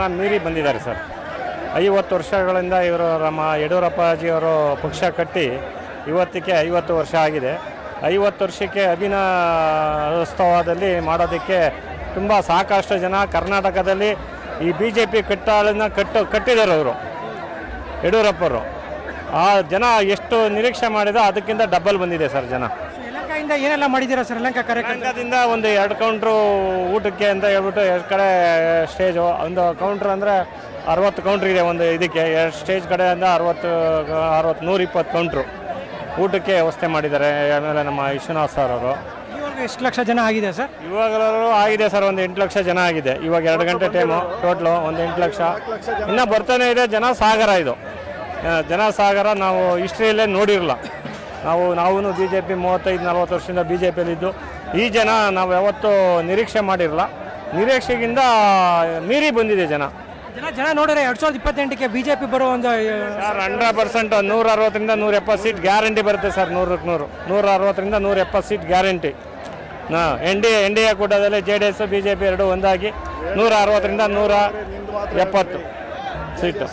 ಜನ ಮೀರಿ ಬಂದಿದ್ದಾರೆ ಸರ್. 50 ವರ್ಷಗಳಿಂದ ಇವರು ನಮ್ಮ ಯಡಿಯೂರಪ್ಪಾಜಿಯವರು ಪಕ್ಷ ಕಟ್ಟಿ ಇವತ್ತಿಗೆ 50 ವರ್ಷ ಆಗಿದೆ. 50 ವರ್ಷಕ್ಕೆ ಅಭಿನವೋತ್ಸವದಲ್ಲಿ ಮಾಡೋದಕ್ಕೆ ತುಂಬ ಸಾಕಷ್ಟು ಜನ ಕರ್ನಾಟಕದಲ್ಲಿ ಈ BJP ಕಟ್ಟಿದ್ದಾರೆ ಅವರು ಯಡಿಯೂರಪ್ಪರು. ಆ ಜನ ಎಷ್ಟು ನಿರೀಕ್ಷೆ ಮಾಡಿದ ಅದಕ್ಕಿಂತ ಡಬಲ್ ಬಂದಿದೆ ಸರ್ ಜನ. ಯಲಹಂಕದಿಂದ ಏನೆಲ್ಲ ಮಾಡಿದ್ದೀರಾ ಸರ್? ಯಲಹಂಕದಿಂದ ಒಂದು 2 ಕೌಂಟ್ರು ಊಟಕ್ಕೆ ಅಂತ ಹೇಳ್ಬಿಟ್ಟು 2 ಕಡೆ ಸ್ಟೇಜು, ಒಂದು ಕೌಂಟ್ರ್ ಅಂದರೆ 60 ಕೌಂಟ್ರ್ ಇದೆ ಒಂದು ಇದಕ್ಕೆ. 2 ಸ್ಟೇಜ್ ಕಡೆಯಿಂದ 120 ಕೌಂಟ್ರು ಊಟಕ್ಕೆ ವ್ಯವಸ್ಥೆ ಮಾಡಿದ್ದಾರೆ. ಆಮೇಲೆ ನಮ್ಮ ವಿಶ್ವನಾಥ್ ಸರ್ ಅವರು. ಇವಾಗ ಎಷ್ಟು ಲಕ್ಷ ಜನ ಆಗಿದೆ ಸರ್? ಇವಾಗಲೂ ಆಗಿದೆ ಸರ್, ಒಂದು 8 ಲಕ್ಷ ಜನ ಆಗಿದೆ. ಇವಾಗ 2 ಗಂಟೆ ಟೈಮು ಟೋಟ್ಲು ಒಂದು 8 ಲಕ್ಷ. ಇನ್ನೂ ಬರ್ತಾನೆ ಇದೆ. ಜನಸಾಗರ ಇದು, ಜನಸಾಗರ ನಾವು ಹಿಸ್ಟ್ರಿಯಲ್ಲೇ ನೋಡಿರಲ್ಲ. ನಾವು BJP 35-40 ವರ್ಷದಿಂದ BJPಯಲ್ಲಿದ್ದು ಈ ಜನ ನಾವು ಯಾವತ್ತೂ ನಿರೀಕ್ಷೆ ಮಾಡಿರಲ್ಲ. ನಿರೀಕ್ಷೆಗಿಂತ ಮೀರಿ ಬಂದಿದೆ ಜನ. ಜನ ನೋಡಿದ್ರೆ 2028ಕ್ಕೆ BJP ಬರೋ ಒಂದು ಸರ್ 100% 160ರಿಂದ 170 ಸೀಟ್ ಗ್ಯಾರಂಟಿ ಬರುತ್ತೆ ಸರ್. 100ಕ್ಕೆ 160ರಿಂದ 170 seat guarantee. NDA ಕೂಟದಲ್ಲಿ JDS BJP 2 ಒಂದಾಗಿ 160ರಿಂದ 170 ಸೀಟು.